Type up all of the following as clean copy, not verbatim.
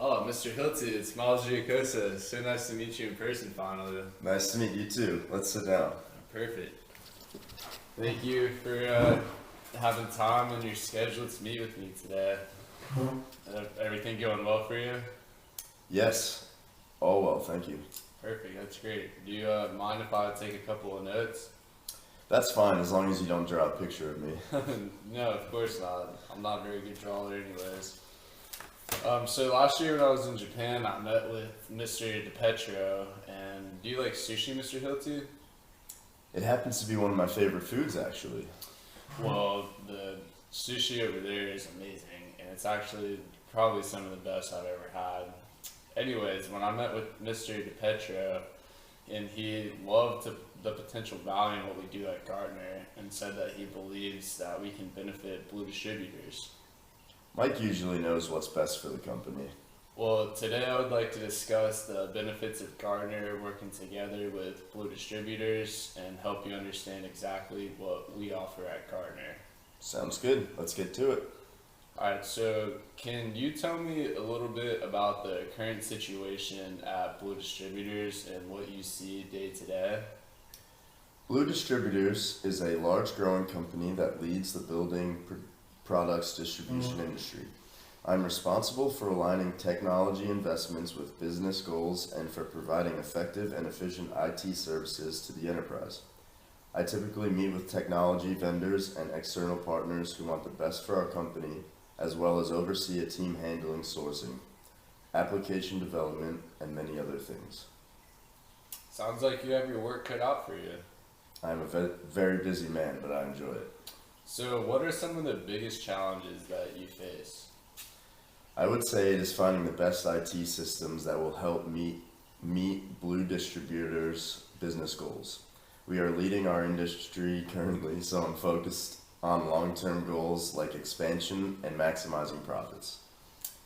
Oh, Mr. Hilty, it's Miles Giacosa. So nice to meet you in person finally. Nice to meet you too. Let's sit down. Perfect. Thank you for having time in your schedule to meet with me today. Everything going well for you? Yes. All well, thank you. Perfect, that's great. Do you mind if I take a couple of notes? That's fine as long as you don't draw a picture of me. No, of course not. I'm not a very good drawer anyways. So last year when I was in Japan, I met with Mr. DePetro. And do you like sushi, Mr. Hilty? It happens to be one of my favorite foods, actually. Well, the sushi over there is amazing, and it's actually probably some of the best I've ever had. Anyways, when I met with Mr. DePetro, and he loved the potential value in what we do at Gartner, and said that he believes that we can benefit Blue distributors. Mike usually knows what's best for the company. Well, today I would like to discuss the benefits of Gartner working together with Blue distributors and help you understand exactly what we offer at Gartner. Sounds good. Let's get to it. Alright, so can you tell me a little bit about the current situation at Blue Distributors and what you see day to day? Blue Distributors is a large growing company that leads the building products distribution industry. I'm responsible for aligning technology investments with business goals and for providing effective and efficient IT services to the enterprise. I typically meet with technology vendors and external partners who want the best for our company, as well as oversee a team handling sourcing, application development, and many other things. Sounds like you have your work cut out for you. I'm a very busy man, but I enjoy it. So, what are some of the biggest challenges that you face? I would say it is finding the best IT systems that will help meet Blue Distributors' business goals. We are leading our industry currently, so I'm focused on long-term goals like expansion and maximizing profits.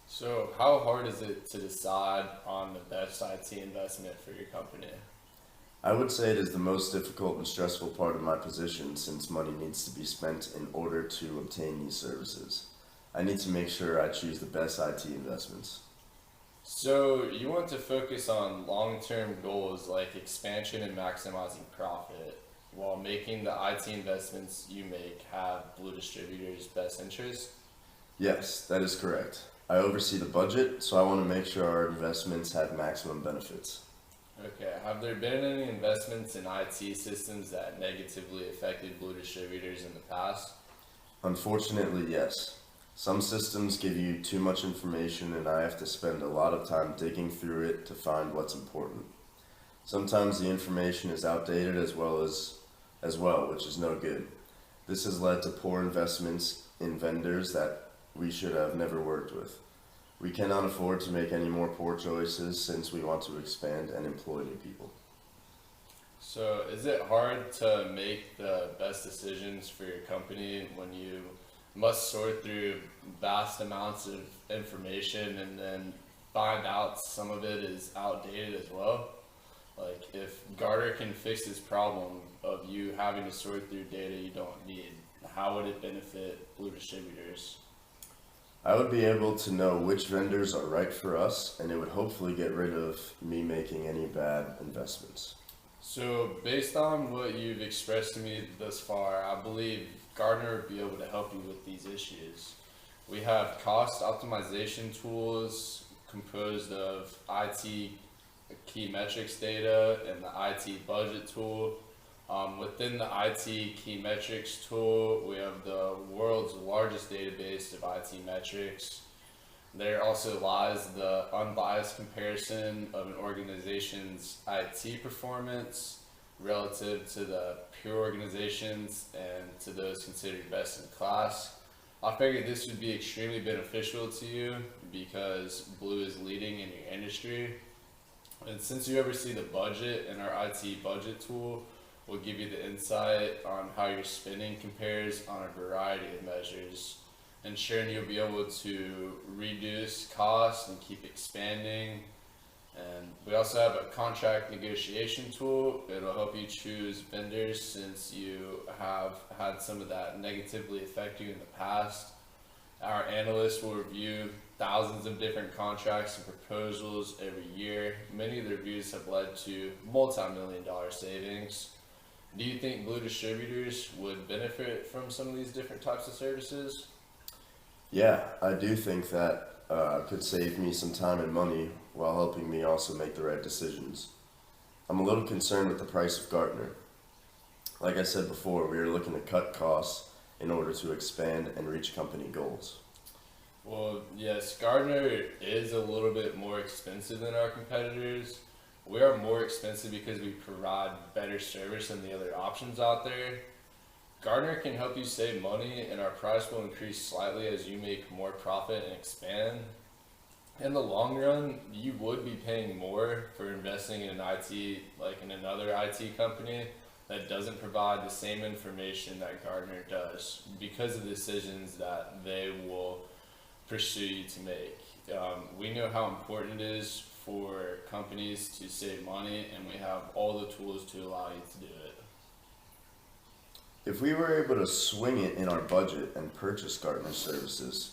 So, how hard is it to decide on the best IT investment for your company? I would say it is the most difficult and stressful part of my position since money needs to be spent in order to obtain these services. I need to make sure I choose the best IT investments. So, you want to focus on long-term goals like expansion and maximizing profit, while making the IT investments you make have Blue Distributors' best interest? Yes, that is correct. I oversee the budget, so I want to make sure our investments have maximum benefits. Okay, have there been any investments in IT systems that negatively affected Blue Distributors in the past? Unfortunately, yes. Some systems give you too much information and I have to spend a lot of time digging through it to find what's important. Sometimes the information is outdated as well, which is no good. This has led to poor investments in vendors that we should have never worked with. We cannot afford to make any more poor choices since we want to expand and employ new people. So, is it hard to make the best decisions for your company when you must sort through vast amounts of information and then find out some of it is outdated as well? Like, if Gartner can fix this problem of you having to sort through data you don't need, how would it benefit Blue Distributors? I would be able to know which vendors are right for us, and it would hopefully get rid of me making any bad investments. So, based on what you've expressed to me thus far, I believe Gartner would be able to help you with these issues. We have cost optimization tools composed of IT key metrics data and the IT budget tool. Within the IT key metrics tool, we have the world's largest database of IT metrics. There also lies the unbiased comparison of an organization's IT performance relative to the peer organizations and to those considered best in class. I figured this would be extremely beneficial to you because Blue is leading in your industry. And since you oversee the budget, and our IT budget tool will give you the insight on how your spending compares on a variety of measures, ensuring you'll be able to reduce costs and keep expanding. And we also have a contract negotiation tool. It'll help you choose vendors since you have had some of that negatively affect you in the past. Our analysts will review thousands of different contracts and proposals every year. Many of the reviews have led to multi-million-dollar savings. Do you think Blue Distributors would benefit from some of these different types of services? Yeah, I do think that could save me some time and money while helping me also make the right decisions. I'm a little concerned with the price of Gartner. Like I said before, we are looking to cut costs in order to expand and reach company goals. Well, yes, Gardner is a little bit more expensive than our competitors. We are more expensive because we provide better service than the other options out there. Gardner can help you save money, and our price will increase slightly as you make more profit and expand. In the long run, you would be paying more for investing in an IT, like in another IT company that doesn't provide the same information that Gardner does because of the decisions that they will pursue you to make. We know how important it is for companies to save money, and we have all the tools to allow you to do it. If we were able to swing it in our budget and purchase Gartner services,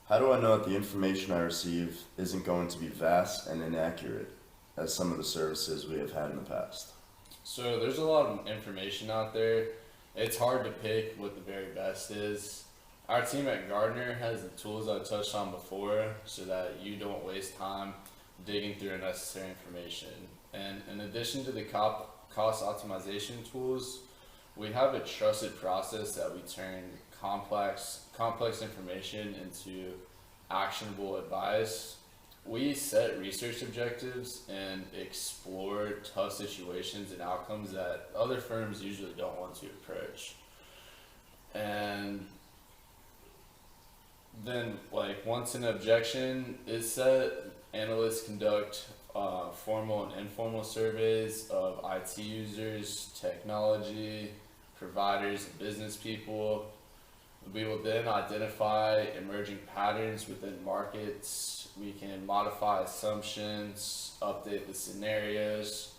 how do I know that the information I receive isn't going to be vast and inaccurate as some of the services we have had in the past? So there's a lot of information out there. It's hard to pick what the very best is. Our team at Gardner has the tools I touched on before so that you don't waste time digging through unnecessary information. And in addition to the cost optimization tools, we have a trusted process that we turn complex information into actionable advice. We set research objectives and explore tough situations and outcomes that other firms usually don't want to approach. And then, like, once an objection is set, analysts conduct formal and informal surveys of IT users, technology, providers, and business people. We will then identify emerging patterns within markets. We can modify assumptions, update the scenarios.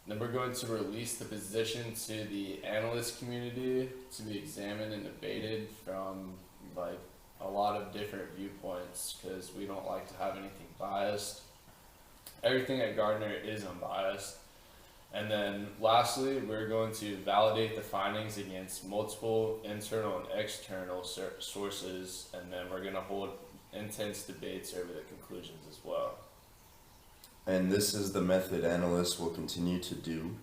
Then we're going to release the position to the analyst community to be examined and debated from like a lot of different viewpoints because we don't like to have anything biased. Everything at Gardner is unbiased. And then lastly, we're going to validate the findings against multiple internal and external sources, and then we're going to hold intense debates over the conclusions as well. And this is the method analysts will continue to do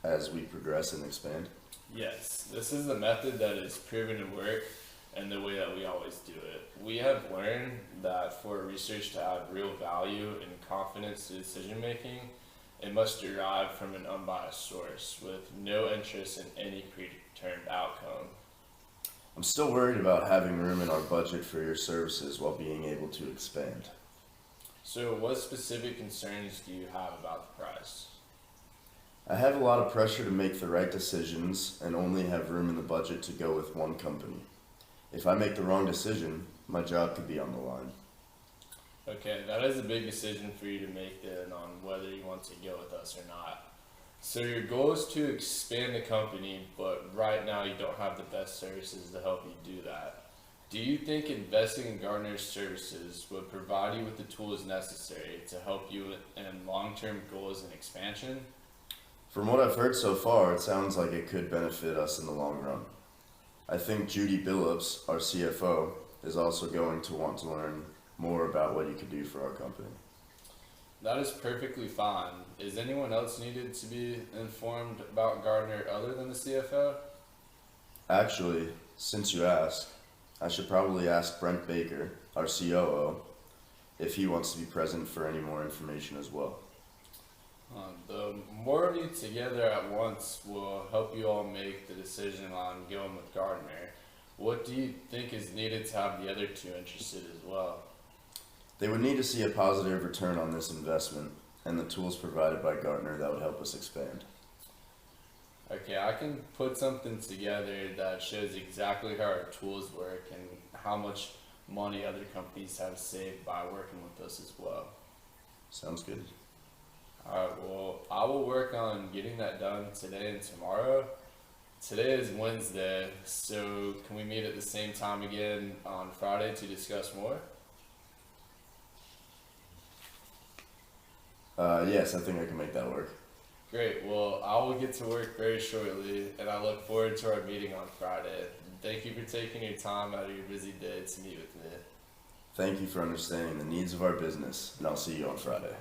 as we progress and expand? Yes, this is the method that is proven to work and the way that we always do it. We have learned that for research to add real value and confidence to decision making, it must derive from an unbiased source with no interest in any predetermined outcome. I'm still worried about having room in our budget for your services while being able to expand. So what specific concerns do you have about the price? I have a lot of pressure to make the right decisions and only have room in the budget to go with one company. If I make the wrong decision, my job could be on the line. Okay, that is a big decision for you to make then on whether you want to go with us or not. So your goal is to expand the company, but right now you don't have the best services to help you do that. Do you think investing in Gardner's services would provide you with the tools necessary to help you in long-term goals and expansion? From what I've heard so far, it sounds like it could benefit us in the long run. I think Judy Billups, our CFO, is also going to want to learn more about what you could do for our company. That is perfectly fine. Is anyone else needed to be informed about Gardner other than the CFO? Actually, since you ask, I should probably ask Brent Baker, our COO, if he wants to be present for any more information as well. The more of you together at once will help you all make the decision on going with Gardner. What do you think is needed to have the other two interested as well? They would need to see a positive return on this investment and the tools provided by Gartner that would help us expand. Okay, I can put something together that shows exactly how our tools work and how much money other companies have saved by working with us as well. Sounds good. Alright, well, I will work on getting that done today and tomorrow. Today is Wednesday, so can we meet at the same time again on Friday to discuss more? Yes, I think I can make that work. Great. Well, I will get to work very shortly, and I look forward to our meeting on Friday. Thank you for taking your time out of your busy day to meet with me. Thank you for understanding the needs of our business, and I'll see you on Friday.